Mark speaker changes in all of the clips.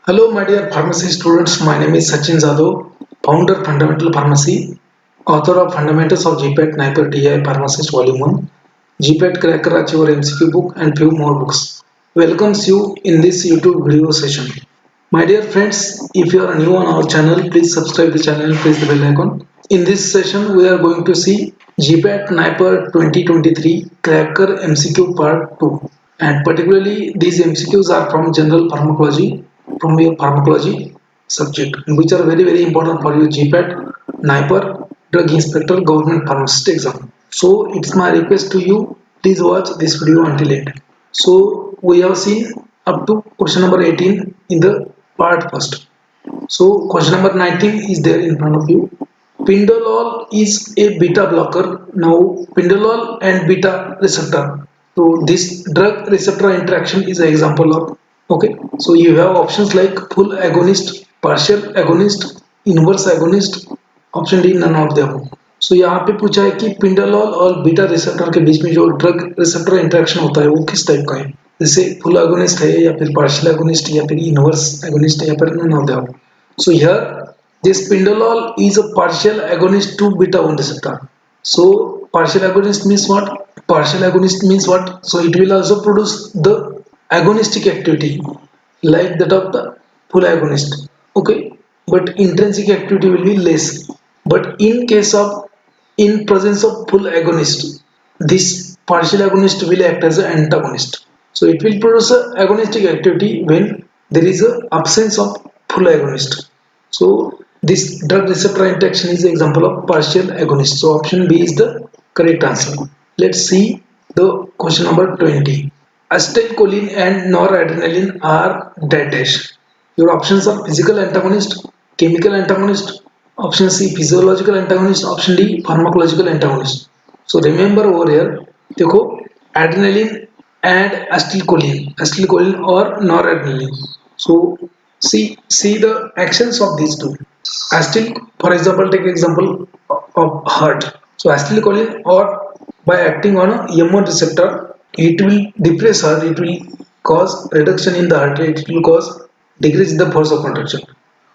Speaker 1: Hello, my dear pharmacy students. My name is Sachin Jadhav, founder Fundamental Pharmacy, author of Fundamentals of GPAT Niper DI Pharmacist Volume 1, GPAT Cracker Achiever MCQ book, and few more books. Welcomes you in this YouTube video session. My dear friends, if you are new on our channel, please subscribe the channel and press the bell icon. In this session, we are going to see GPAT Niper 2023 Cracker MCQ Part 2. And particularly, these MCQs are from General Pharmacology, from your pharmacology subject, which are very important for your GPAT, Niper, Drug Inspector, Government Pharmacist exam. So it's my request to you, please watch this video until end. So we have seen up to question number 18 in the part first. So question number 19 is there in front of you. Pindolol is a beta blocker. Now pindolol and beta receptor. So this drug receptor interaction is an example of. Okay, so you have options like full agonist, partial agonist, inverse agonist, option D none of them. So यहाँ पे पूछा है कि पिंडोलॉल और beta receptor के बीच में जो drug receptor interaction होता है वो किस टाइप का है, जैसे फुल एगोनिस्ट है या फिर पार्शियल एगोनिस्ट या फिर इनवर्स एगोनिस्ट या फिर none of them. So here this pindolol is a partial agonist to beta 1 receptor. So partial agonist means what? Partial agonist means what? So it will also produce the agonistic activity like that of the full agonist. Okay, but intrinsic activity will be less. But in case of in presence of full agonist, this partial agonist will act as an antagonist. So it will produce a agonistic activity when there is a absence of full agonist. So this drug receptor interaction is an example of partial agonist. So option B is the correct answer. Let's see the question number 20. Acetylcholine and noradrenaline are dash. Your options are physical antagonist, chemical antagonist, option C physiological antagonist, option D pharmacological antagonist. So remember over here, देखो adrenaline and acetylcholine or noradrenaline. So see the actions of these two. Acetyl, for example, take example of heart. So acetylcholine or by acting on a M1 receptor, it will depress heart, it will cause reduction in the heart rate, it will cause decrease in the force of contraction.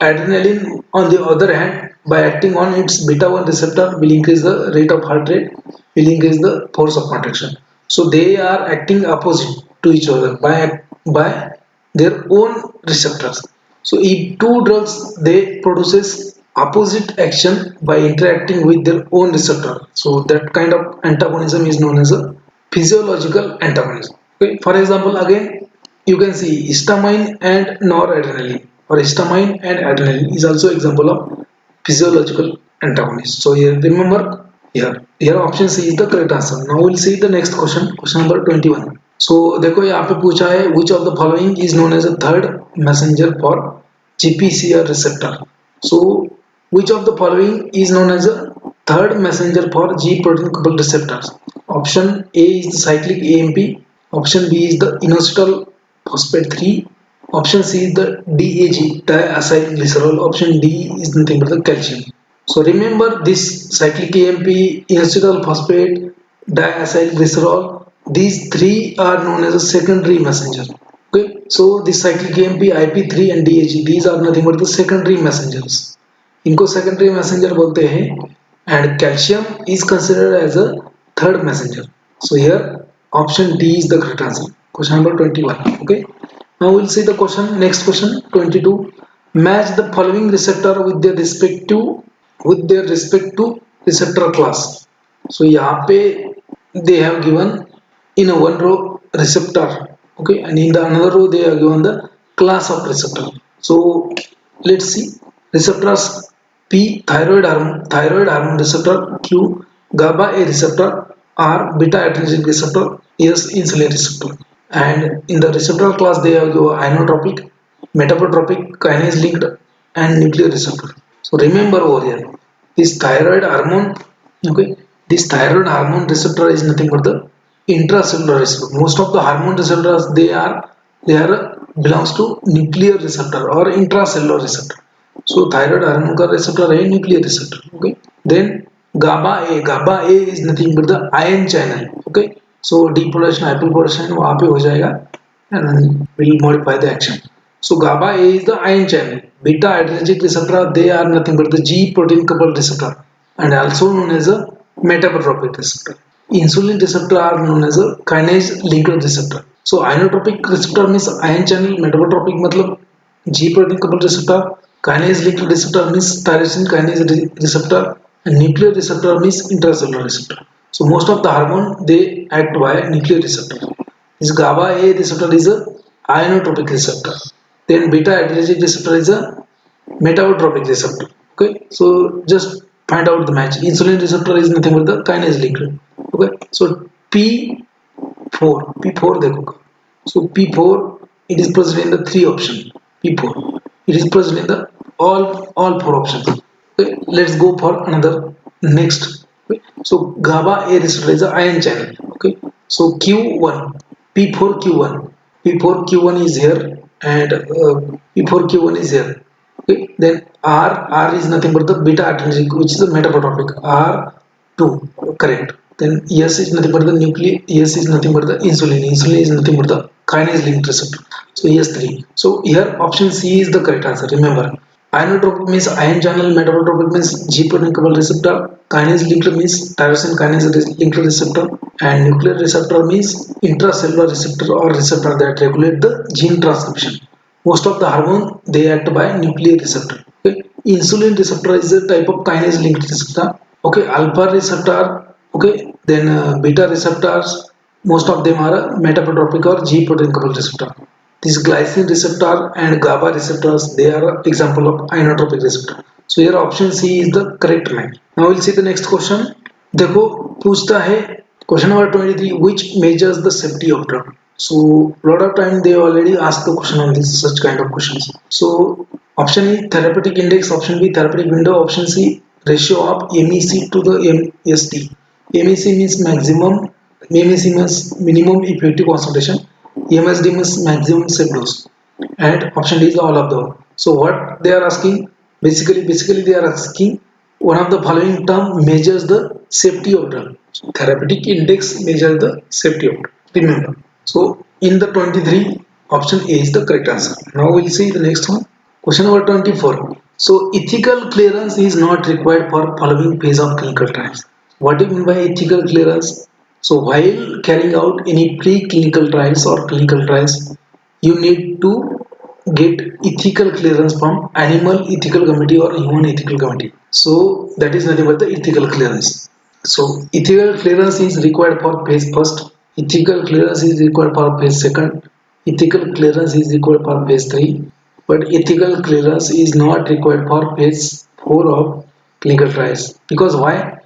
Speaker 1: Adrenaline, on the other hand, by acting on its beta 1 receptor, will increase the rate of heart rate, will increase the force of contraction. So they are acting opposite to each other by their own receptors. So if two drugs they produces opposite action by interacting with their own receptor, so that kind of antagonism is known as a physiological antagonism. Okay, for example, again you can see histamine and noradrenaline, or histamine and adrenaline is also example of physiological antagonist. So here remember, here option C is the correct answer. Now we'll see the next question, question number 21. So देखो यहाँ पे पूछा है which of the following is known as a third messenger for GPCR receptor. So which of the following is known as a third messenger for G protein coupled receptors? Option A is the cyclic AMP, option B is the inositol phosphate 3, option C is the DAG diacylglycerol, option D is nothing but the calcium. So remember this cyclic AMP, inositol phosphate, diacylglycerol, these three are known as a secondary messenger. Okay, so this cyclic AMP, IP3 and DAG, these are nothing but the secondary messengers. इनको secondary messenger बोलते हैं, and calcium is considered as a third messenger. So here option D is the correct answer. Question number 21. Okay, now we'll see the question. Next question 22. Match the following receptor with their respect to receptor class. So यहाँ पे they have given in a one row receptor, okay, and in the another row they are given the class of receptor. So let's see receptors. P thyroid hormone receptor, Q GABA A receptor, R beta adrenergic receptor, S insulin receptor. And in the receptor class they have given inotropic, metabotropic, kinase linked and nuclear receptor. So remember over here this thyroid hormone, okay, this thyroid hormone receptor is nothing but the intracellular receptor. Most of the hormone receptors they are belongs to nuclear receptor or intracellular receptor. So thyroid hormone का receptor है nuclear receptor. Okay, then GABA A is nothing but the ion channel. Okay, so depolation hyperpolation वहाँ पे हो जाएगा and will modify the action. So GABA A is the ion channel. Beta adrenergic receptor, they are nothing but the G protein coupled receptor and also known as a metabotropic receptor. Insulin receptor are known as a kinase linked receptor. So inotropic receptor means ion channel, metabotropic matlab G protein coupled receptor, kinase linked receptor means tyrosine kinase receptor, and nuclear receptor means intracellular receptor. So most of the hormone they act via nuclear receptor. This GABA A receptor is a ionotropic receptor. Then beta adrenergic receptor is a metabotropic receptor. Okay, so just find out the match. Insulin receptor is nothing but the kinase linked. Okay, so P4 देखो. So P4 it is present in the three options. P4 it is present in the all four options. Okay, let's go for another next. Okay. So GABA A receptor is a ion channel. Okay, so Q1 P4Q1 P4Q1 is here and P4Q1 is here. Okay, then R is nothing but the beta adrenergic, which is the metabotropic. R2 correct. Then S is nothing but the nuclear. S is nothing but the insulin. Insulin is nothing but the kinase linked receptor. So S3. So here option C is the correct answer. Remember, ionotropic means ion channel, metabotropic means G protein coupled receptor, kinase linked means tyrosine kinase linked receptor, and nuclear receptor means intracellular receptor or receptor that regulate the gene transcription. Most of the hormone they act by nuclear receptor. Okay, insulin receptor is a type of kinase linked receptor. Okay, alpha receptor. Okay, then beta receptors. Most of them are metabotropic or G protein coupled receptor. This glycine receptor and GABA receptors, they are example of ionotropic receptor. So here option C is the correct match. Now we'll see the next question. देखो पूछता है question number 23, which measures the safety of drug. So lot of time they already asked the question on this such kind of questions. So option E therapeutic index, option B therapeutic window, option C ratio of MEC to the MST. MEC means maximum, MEC means minimum effective concentration, MSD means maximum safe dose, and option D is all of them. So what they are asking, basically they are asking one of the following term measures the safety of drug. So therapeutic index measures the safety of drug. Remember. So in the 23, option A is the correct answer. Now we'll see the next one. Question number 24. So ethical clearance is not required for following phase of clinical trials. What do you mean by ethical clearance? So while carrying out any pre-clinical trials or clinical trials, you need to get ethical clearance from animal ethical committee or human ethical committee. So that is nothing but the ethical clearance. So ethical clearance is required for phase first, ethical clearance is required for phase second, ethical clearance is required for phase 3, but ethical clearance is not required for phase 4 of clinical trials. Because why?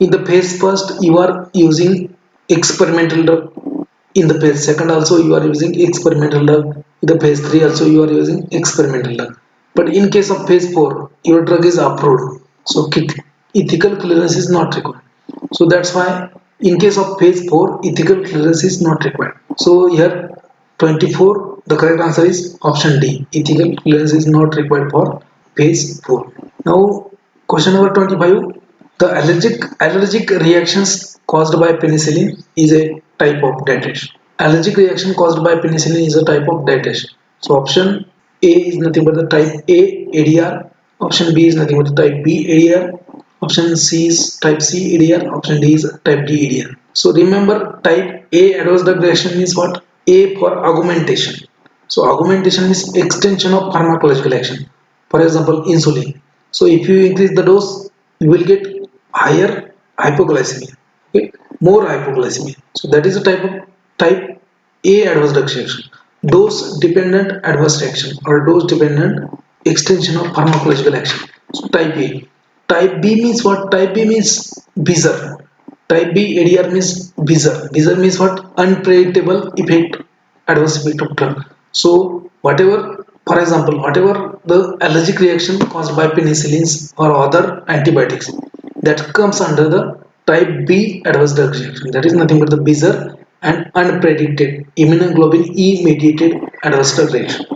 Speaker 1: In the phase first you are using experimental drug, in the phase second also you are using experimental drug, in the phase 3 also you are using experimental drug. But in case of phase 4 your drug is approved, so ethical clearance is not required. So that's why in case of phase 4 ethical clearance is not required. So here 24 the correct answer is option D, ethical clearance is not required for phase 4. Now question number 25, the allergic reactions caused by penicillin is a type of dead rash. Allergic reaction caused by penicillin is a type of dead rash. So option A is nothing but the type A ADR, option B is nothing but the type B ADR, option C is type C ADR, option D is type D ADR. So remember, type A adverse drug reaction means what? A for augmentation. So augmentation is extension of pharmacological action. For example, insulin. So if you increase the dose, you will get higher hypoglycemia. Okay, more hypoglycemia. So that is a type A adverse drug reaction. Dose dependent adverse reaction or dose dependent extension of pharmacological action. So type A. Type B means what? Type B means bizarre. Type B ADR means bizarre. Bizarre means what? Unpredictable effect, adverse effect of drug. So whatever, for example, whatever the allergic reaction caused by penicillins or other antibiotics, that comes under the type B adverse drug reaction. That is nothing but the bizarre and unpredicted immunoglobulin E mediated adverse drug reaction.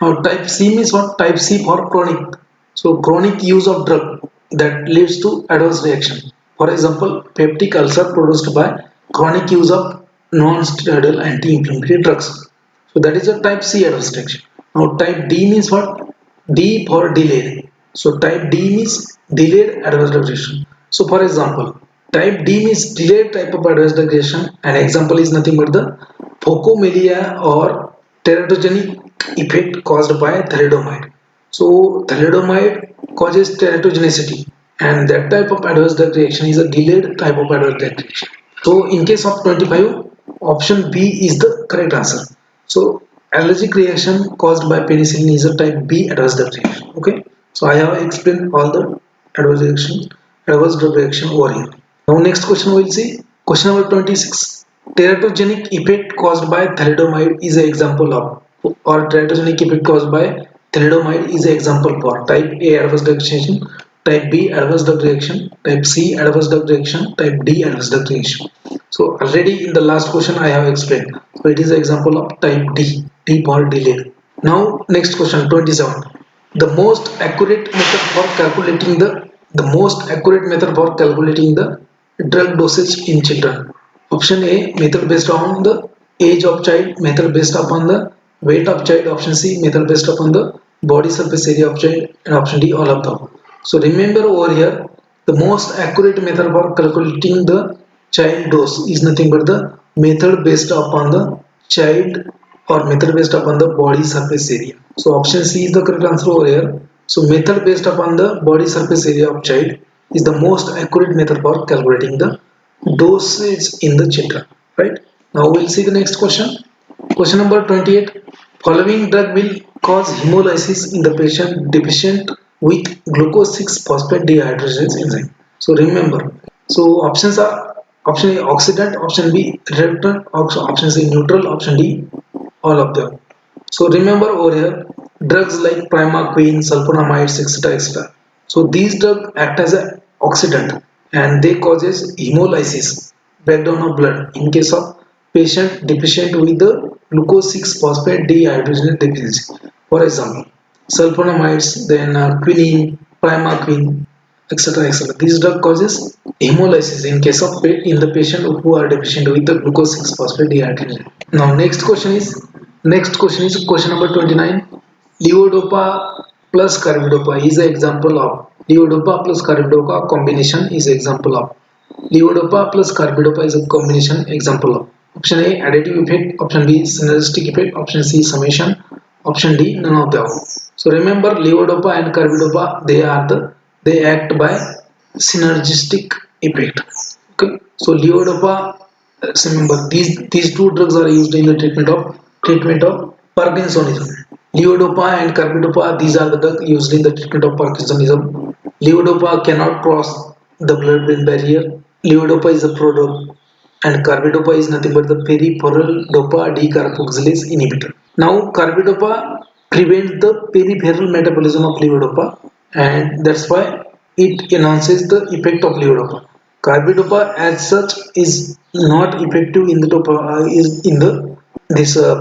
Speaker 1: Now type C means what? Type C for chronic. So chronic use of drug that leads to adverse reaction. For example, peptic ulcer produced by chronic use of non-steroidal anti-inflammatory drugs. So that is a type C adverse reaction. Now type D means what? D for delayed. So type D means delayed adverse drug reaction. So for example, type D means delayed type of adverse drug reaction. An example is nothing but the phocomelia or teratogenic effect caused by thalidomide. So thalidomide causes teratogenicity, and that type of adverse drug reaction is a delayed type of adverse drug reaction. So in case of 25, option B is the correct answer. So allergic reaction caused by penicillin is a type B adverse drug reaction. Okay. So I have explained all the adverse drug reaction over here. Now next question we will see. Question number 26. Teratogenic effect caused by thalidomide is an example of, or teratogenic effect caused by thalidomide is an example for type A adverse drug reaction, type B adverse drug reaction, type C adverse drug reaction, type D adverse drug reaction. So already in the last question I have explained. So it is an example of type D, D for delayed. Now next question 27. The most accurate method for calculating the drug dosage in children. Option A, method based on the age of child, method based upon the weight of child. Option C, method based upon the body surface area of child, and option D, all of them. So remember over here, the most accurate method for calculating the child dose is nothing but the method based upon the child, or method based upon the body surface area. So option C is the correct answer over here. So method based upon the body surface area of child is the most accurate method for calculating the dosage in the children. Right? Now we'll see the next question. Question number 28. Following drug will cause hemolysis in the patient deficient with glucose 6-phosphate dehydrogenase enzyme. So remember, so options are option A oxidant, option B reductant, option C neutral, option D all of them. So remember over here, drugs like primaquine, sulfonamides, etc., etc. So these drugs act as an oxidant and they causes hemolysis, breakdown of blood in case of patient deficient with the glucose 6-phosphate dehydrogenase deficiency. For example, sulfonamides, then quinine, primaquine, etc., etc. These drug causes hemolysis in case of in the patient who are deficient with the glucose 6-phosphate dehydrogenase. Now next question is question number 29. Levodopa plus carbidopa is an example of levodopa plus carbidopa combination is an example of levodopa plus carbidopa is a combination example of option A additive effect, option B synergistic effect, option C summation, option D none of the above. So remember levodopa and carbidopa they act by synergistic effect. Okay, so levodopa, remember these two drugs are used in the treatment of Parkinsonism. Levodopa and carbidopa, these are the drugs used in the treatment of Parkinsonism. Levodopa cannot cross the blood-brain barrier. Levodopa is a prodrug, and carbidopa is nothing but the peripheral dopa decarboxylase inhibitor. Now, carbidopa prevents the peripheral metabolism of levodopa, and that's why it enhances the effect of levodopa. Carbidopa, as such, is not effective in the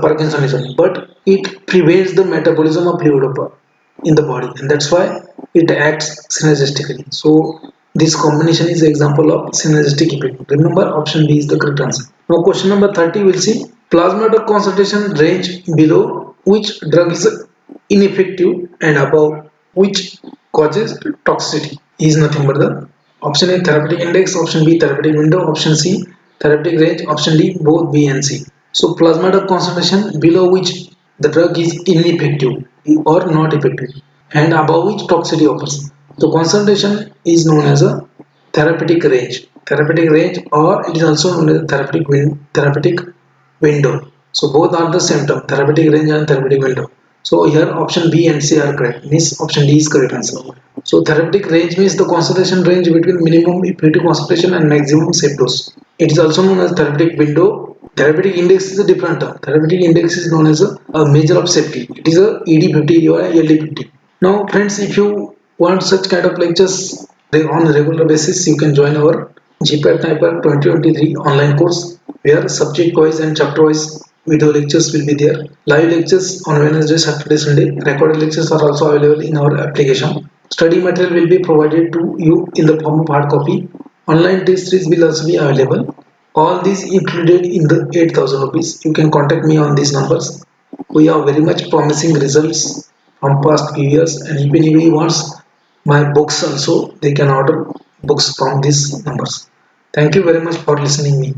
Speaker 1: Parkinsonism, but it prevents the metabolism of levodopa in the body, and that's why it acts synergistically. So this combination is an example of synergistic effect. Remember, option B is the correct answer. Now question number 30, we'll see plasma drug concentration range below which drug is ineffective and above which causes toxicity is nothing but the option A therapeutic index, option B therapeutic window, option C therapeutic range, option D both B and C. So plasma drug concentration below which the drug is ineffective or not effective and above which toxicity occurs. The concentration is known as a therapeutic range. Therapeutic range, or it is also known as therapeutic window. So both are the same term, therapeutic range and therapeutic window. So here option B and C are correct. Means option D is correct answer. So therapeutic range means the concentration range between minimum effective concentration and maximum safe dose. It is also known as therapeutic window. Therapeutic index is a different term. Therapeutic index is known as a measure of safety. It is a ED50 or a LD50. Now friends, if you want such kind of lectures on a regular basis, you can join our GPAT Niper 2023 online course where subject wise and chapter wise video lectures will be there. Live lectures on Wednesday, Saturday, Sunday. Recorded lectures are also available in our application. Study material will be provided to you in the form of hard copy. Online test series will also be available. All these included in the 8,000 rupees. You can contact me on these numbers We have very much promising results from past few years, and if anybody wants my books also, they can order books from these numbers. Thank you very much for listening me.